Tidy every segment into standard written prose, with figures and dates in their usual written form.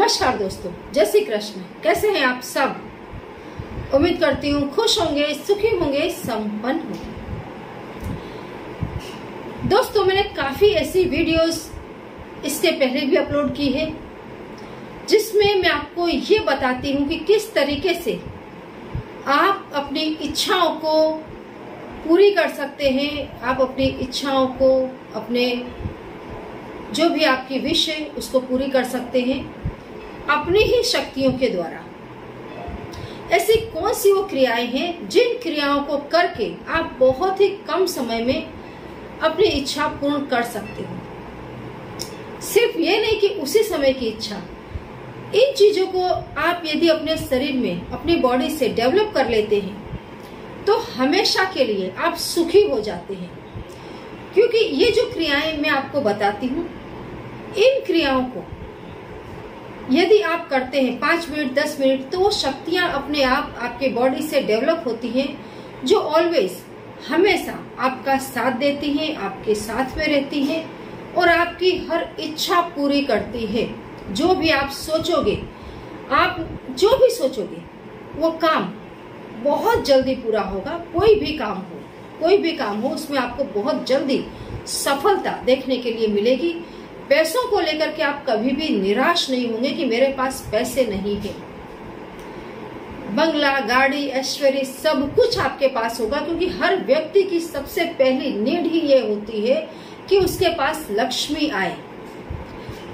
नमस्कार दोस्तों, जय श्री कृष्ण। कैसे हैं आप सब? उम्मीद करती हूँ खुश होंगे, सुखी होंगे, संपन्न होंगे। दोस्तों, मैंने काफी ऐसी वीडियोस इससे पहले भी अपलोड की है जिसमें मैं आपको ये बताती हूँ कि किस तरीके से आप अपनी इच्छाओं को पूरी कर सकते हैं। आप अपनी इच्छाओं को, अपने जो भी आपकी विश है उसको पूरी कर सकते हैं अपनी ही शक्तियों के द्वारा। ऐसी कौन सी वो क्रियाएं हैं जिन क्रियाओं को करके आप बहुत ही कम समय में अपनी इच्छा पूर्ण कर सकते हो। सिर्फ ये नहीं कि उसी समय की इच्छा, इन चीजों को आप यदि अपने शरीर में, अपनी बॉडी से डेवलप कर लेते हैं तो हमेशा के लिए आप सुखी हो जाते हैं। क्योंकि ये जो क्रियाएं मैं आपको बताती हूँ, इन क्रियाओं को यदि आप करते हैं 5 मिनट 10 मिनट, तो वो शक्तियां अपने आप आपके बॉडी से डेवलप होती हैं, जो ऑलवेज हमेशा आपका साथ देती हैं, आपके साथ में रहती हैं और आपकी हर इच्छा पूरी करती है। जो भी आप सोचोगे, आप जो भी सोचोगे, वो काम बहुत जल्दी पूरा होगा। कोई भी काम हो उसमें आपको बहुत जल्दी सफलता देखने के लिए मिलेगी। पैसों को लेकर के आप कभी भी निराश नहीं होंगे कि मेरे पास पैसे नहीं है। बंगला, गाड़ी, ऐश्वर्य सब कुछ आपके पास होगा, क्योंकि हर व्यक्ति की सबसे पहली नीड ही ये होती है कि उसके पास लक्ष्मी आए,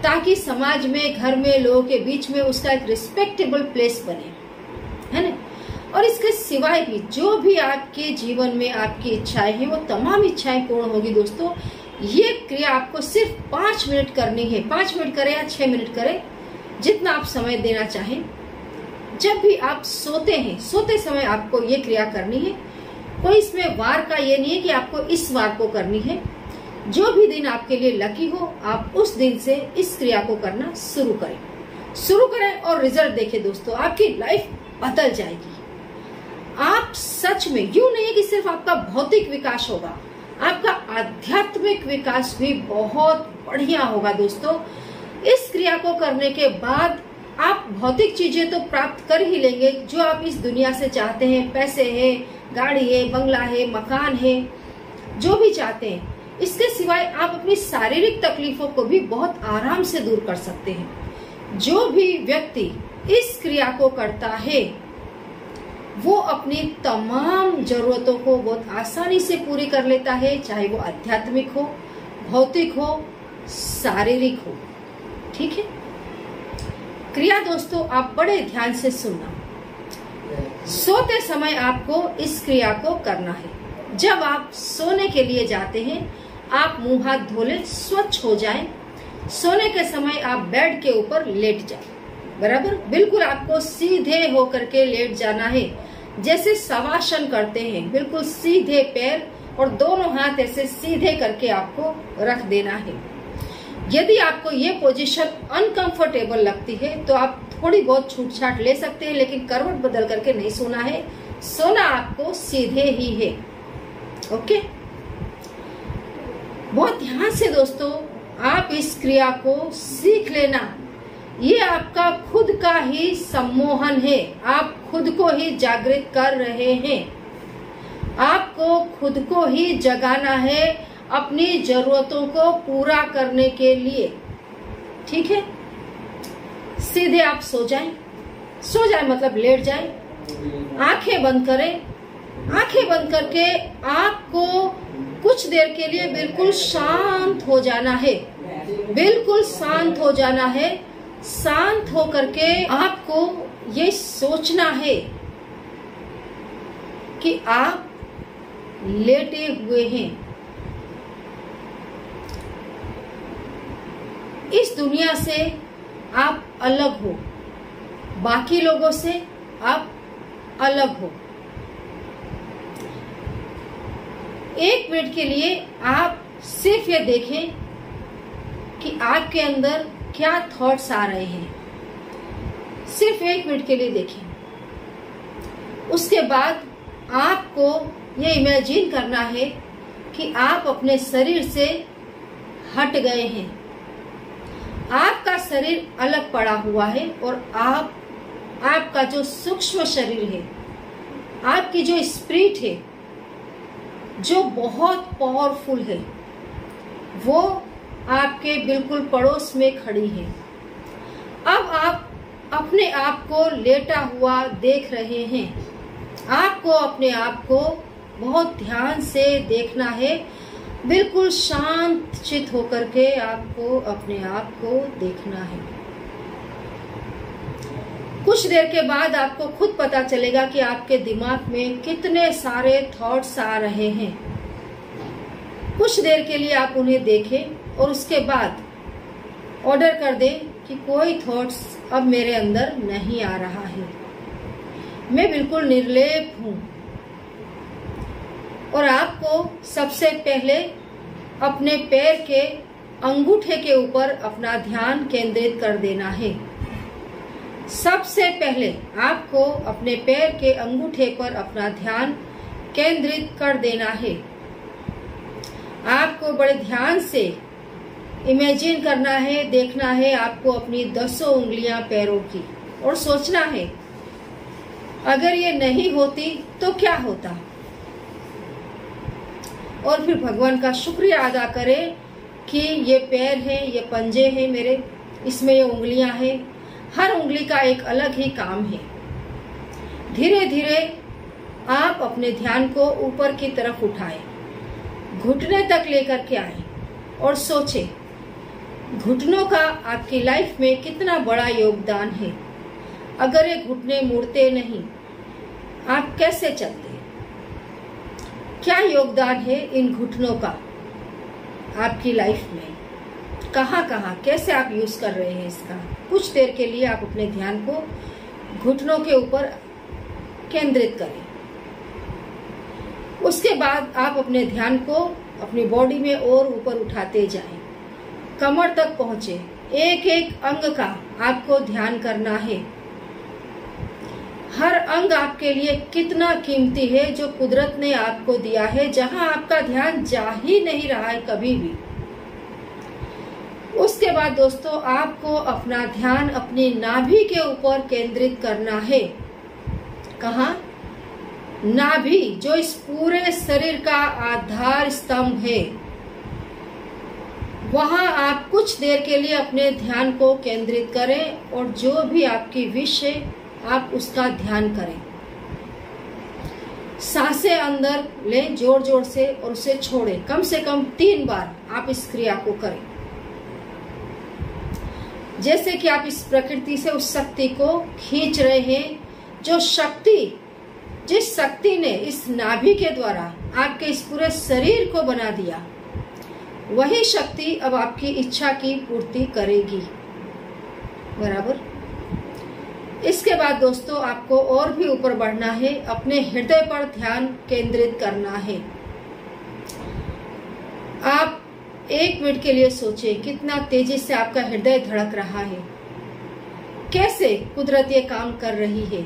ताकि समाज में, घर में, लोगों के बीच में उसका एक रिस्पेक्टेबल प्लेस बने, है ना। और इसके सिवाय भी जो भी आपके जीवन में आपकी इच्छाएं हैं, वो तमाम इच्छाएं पूर्ण होगी। दोस्तों, ये क्रिया आपको सिर्फ 5 मिनट करनी है। 5 मिनट करें या 6 मिनट करें, जितना आप समय देना चाहें। जब भी आप सोते हैं, सोते समय आपको ये क्रिया करनी है। कोई इसमें वार का ये नहीं है कि आपको इस वार को करनी है। जो भी दिन आपके लिए लकी हो, आप उस दिन से इस क्रिया को करना शुरू करें और रिजल्ट देखें। दोस्तों, आपकी लाइफ बदल जाएगी। आप सच में, यूं नहीं है कि सिर्फ आपका भौतिक विकास होगा, आपका आध्यात्मिक विकास भी बहुत बढ़िया होगा। दोस्तों, इस क्रिया को करने के बाद आप भौतिक चीजें तो प्राप्त कर ही लेंगे जो आप इस दुनिया से चाहते हैं। पैसे है, गाड़ी है, बंगला है, मकान है, जो भी चाहते हैं। इसके सिवाय आप अपनी शारीरिक तकलीफों को भी बहुत आराम से दूर कर सकते हैं। जो भी व्यक्ति इस क्रिया को करता है, वो अपनी तमाम जरूरतों को बहुत आसानी से पूरी कर लेता है, चाहे वो आध्यात्मिक हो, भौतिक हो, शारीरिक हो। ठीक है। क्रिया दोस्तों, आप बड़े ध्यान से सुनना। सोते समय आपको इस क्रिया को करना है। जब आप सोने के लिए जाते हैं, आप मुंह हाथ धो लें, स्वच्छ हो जाएं। सोने के समय आप बेड के ऊपर लेट जाएं। बराबर, बिल्कुल आपको सीधे होकर के लेट जाना है, जैसे शवासन करते हैं। बिल्कुल सीधे पैर और दोनों हाथ ऐसे सीधे करके आपको रख देना है। यदि आपको ये पोजीशन अनकंफर्टेबल लगती है तो आप थोड़ी बहुत छूट छाट ले सकते हैं, लेकिन करवट बदल करके नहीं सोना है। सोना आपको सीधे ही है। ओके, बहुत ध्यान से दोस्तों आप इस क्रिया को सीख लेना। ये आपका खुद का ही सम्मोहन है। आप खुद को ही जागृत कर रहे हैं। आपको खुद को ही जगाना है अपनी जरूरतों को पूरा करने के लिए। ठीक है। सीधे आप सो जाएं मतलब लेट जाएं। आंखें बंद करें। आंखें बंद करके आपको कुछ देर के लिए बिल्कुल शांत हो जाना है। बिल्कुल शांत हो जाना है। शांत होकर के आपको ये सोचना है कि आप लेटे हुए हैं। इस दुनिया से आप अलग हो, बाकी लोगों से आप अलग हो। 1 मिनट के लिए आप सिर्फ ये देखें कि आपके अंदर क्या थॉट्स आ रहे हैं। सिर्फ 1 मिनट के लिए देखें। उसके बाद आपको ये इमेजिन करना है कि आप अपने शरीर से हट गए हैं। आपका शरीर अलग पड़ा हुआ है और आपका जो सूक्ष्म शरीर है, आपकी जो स्पिरिट है, जो बहुत पावरफुल है, वो आपके बिल्कुल पड़ोस में खड़ी है। अब आप अपने आप को लेटा हुआ देख रहे हैं। आपको अपने आप को बहुत ध्यान से देखना है, बिल्कुल शांत चित होकर के आपको अपने आप को देखना है। कुछ देर के बाद आपको खुद पता चलेगा कि आपके दिमाग में कितने सारे थॉट्स आ रहे हैं। कुछ देर के लिए आप उन्हें देखें और उसके बाद ऑर्डर कर दें कि कोई थॉट्स अब मेरे अंदर नहीं आ रहा है, मैं बिल्कुल निर्लेप हूं। और आपको सबसे पहले अपने पैर के अंगूठे के ऊपर अपना ध्यान केंद्रित कर देना है। सबसे पहले आपको अपने पैर के अंगूठे पर अपना ध्यान केंद्रित कर देना है। आपको बड़े ध्यान से इमेजिन करना है, देखना है आपको अपनी 10 उंगलियां पैरों की, और सोचना है अगर ये नहीं होती तो क्या होता। और फिर भगवान का शुक्रिया अदा करें कि ये पैर है, ये पंजे हैं मेरे, इसमें ये उंगलियां हैं, हर उंगली का एक अलग ही काम है। धीरे धीरे आप अपने ध्यान को ऊपर की तरफ उठाएं, घुटने तक लेकर के आए और सोचें घुटनों का आपकी लाइफ में कितना बड़ा योगदान है। अगर ये घुटने मुड़ते नहीं, आप कैसे चलते? क्या योगदान है इन घुटनों का आपकी लाइफ में? कहाँ कहाँ कैसे आप यूज कर रहे हैं इसका? कुछ देर के लिए आप अपने ध्यान को घुटनों के ऊपर केंद्रित करें। उसके बाद आप अपने ध्यान को अपनी बॉडी में और ऊपर उठाते जाएं, कमर तक पहुंचे। एक एक अंग का आपको ध्यान करना है। हर अंग आपके लिए कितना कीमती है जो कुदरत ने आपको दिया है, जहां आपका ध्यान जा ही नहीं रहा है कभी भी। उसके बाद दोस्तों आपको अपना ध्यान अपनी नाभि के ऊपर केंद्रित करना है। कहाँ? नाभि, जो इस पूरे शरीर का आधार स्तंभ है, वहां आप कुछ देर के लिए अपने ध्यान को केंद्रित करें और जो भी आपकी विश है आप उसका ध्यान करें। सांसें अंदर लें जोर जोर से और उसे छोड़ें। कम से कम 3 बार आप इस क्रिया को करें, जैसे कि आप इस प्रकृति से उस शक्ति को खींच रहे हैं। जो शक्ति, जिस शक्ति ने इस नाभि के द्वारा आपके इस पूरे शरीर को बना दिया, वही शक्ति अब आपकी इच्छा की पूर्ति करेगी। बराबर। इसके बाद दोस्तों आपको और भी ऊपर बढ़ना है, अपने हृदय पर ध्यान केंद्रित करना है। आप 1 मिनट के लिए सोचें कितना तेजी से आपका हृदय धड़क रहा है, कैसे कुदरत ये काम कर रही है,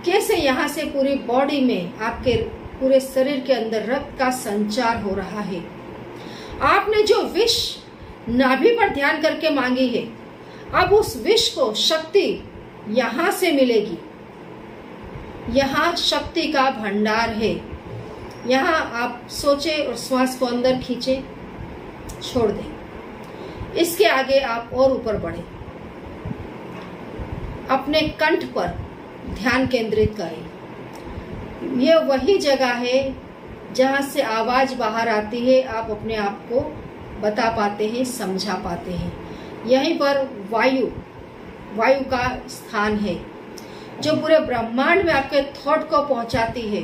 कैसे यहाँ से पूरी बॉडी में आपके पूरे शरीर के अंदर रक्त का संचार हो रहा है। आपने जो विश नाभि पर ध्यान करके मांगी है, अब उस विश को शक्ति यहाँ से मिलेगी। यहाँ शक्ति का भंडार है। यहाँ आप सोचें और श्वास को अंदर खींचें, छोड़ दें। इसके आगे आप और ऊपर बढ़े, अपने कंठ पर ध्यान केंद्रित करें। ये वही जगह है जहां से आवाज बाहर आती है, आप अपने आप को बता पाते हैं, समझा पाते हैं। यहीं पर वायु का स्थान है जो पूरे ब्रह्मांड में आपके थॉट को पहुंचाती है।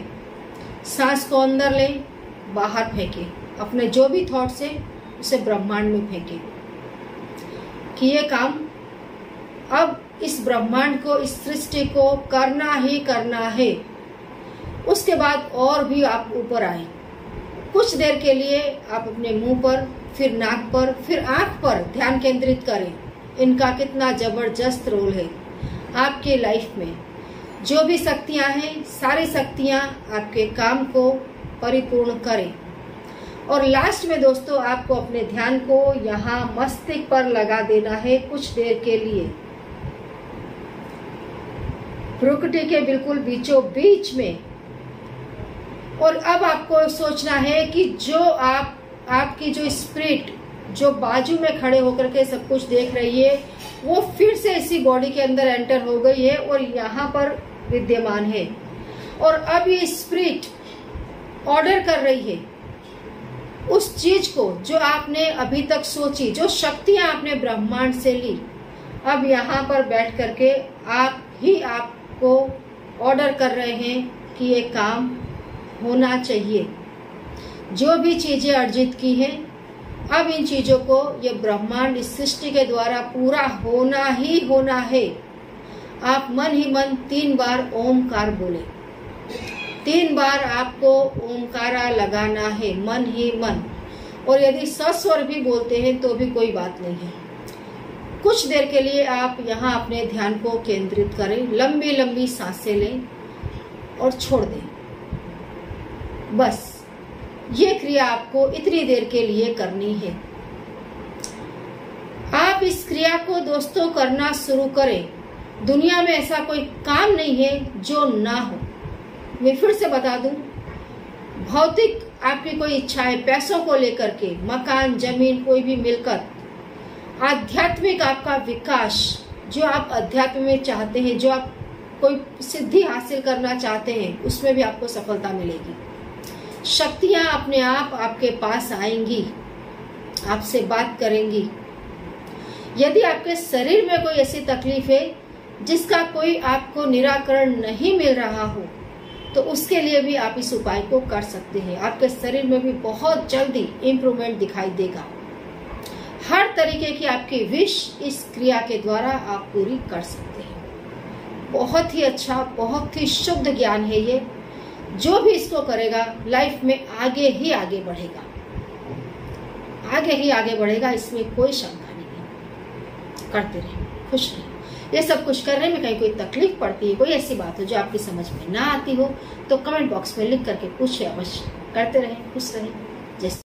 सांस को अंदर लें, बाहर फेंके, अपने जो भी थॉट्स है उसे ब्रह्मांड में फेंके। कि ये काम अब इस ब्रह्मांड को, इस सृष्टि को करना ही करना है। उसके बाद और भी आप ऊपर आए। कुछ देर के लिए आप अपने मुंह पर, फिर नाक पर, फिर आंख पर ध्यान केंद्रित करें। इनका कितना जबरदस्त रोल है आपके लाइफ में। जो भी शक्तियां हैं, सारी शक्तियां आपके काम को परिपूर्ण करें। और लास्ट में दोस्तों आपको अपने ध्यान को यहाँ मस्तिष्क पर लगा देना है कुछ देर के लिए, भ्रुकुटी के बिल्कुल बीचों बीच में। और अब आपको सोचना है कि जो आपकी जो स्पिरिट जो बाजू में खड़े होकर के सब कुछ देख रही है, वो फिर से इसी बॉडी के अंदर एंटर हो गई है और यहाँ पर विद्यमान है। और अब ये स्पिरिट ऑर्डर कर रही है उस चीज को जो आपने अभी तक सोची, जो शक्तियां आपने ब्रह्मांड से ली, अब यहाँ पर बैठ करके आप ही आपको ऑर्डर कर रहे हैं कि ये काम होना चाहिए। जो भी चीजें अर्जित की हैं, अब इन चीजों को ये ब्रह्मांड इस सृष्टि के द्वारा पूरा होना ही होना है। आप मन ही मन 3 बार ओमकार बोले, 3 बार आपको ओमकारा लगाना है मन ही मन। और यदि सस्वर भी बोलते हैं तो भी कोई बात नहीं है। कुछ देर के लिए आप यहाँ अपने ध्यान को केंद्रित करें, लंबी लंबी सांसें लें और छोड़ दें। बस ये क्रिया आपको इतनी देर के लिए करनी है। आप इस क्रिया को दोस्तों करना शुरू करें। दुनिया में ऐसा कोई काम नहीं है जो ना हो। मैं फिर से बता दूं, भौतिक आपकी कोई इच्छाएं, पैसों को लेकर के, मकान, जमीन, कोई भी मिलकत, आध्यात्मिक आपका विकास, जो आप अध्यात्म में चाहते हैं, जो आप कोई सिद्धि हासिल करना चाहते हैं, उसमें भी आपको सफलता मिलेगी। शक्तियां अपने आप आपके पास आएंगी, आपसे बात करेंगी। यदि आपके शरीर में कोई ऐसी तकलीफ है जिसका कोई आपको निराकरण नहीं मिल रहा हो, तो उसके लिए भी आप इस उपाय को कर सकते हैं। आपके शरीर में भी बहुत जल्दी इम्प्रूवमेंट दिखाई देगा। हर तरीके की आपकी विश इस क्रिया के द्वारा आप पूरी कर सकते हैं। बहुत ही अच्छा, बहुत ही शुद्ध ज्ञान है ये। जो भी इसको करेगा लाइफ में आगे ही आगे बढ़ेगा, आगे ही आगे बढ़ेगा, इसमें कोई शंका नहीं है। करते रहे, खुश रहे। ये सब कुछ करने में कहीं कोई तकलीफ पड़ती है, कोई ऐसी बात हो जो आपकी समझ में ना आती हो, तो कमेंट बॉक्स में लिख करके पूछिए अवश्य। करते रहे, खुश रहे। जैसे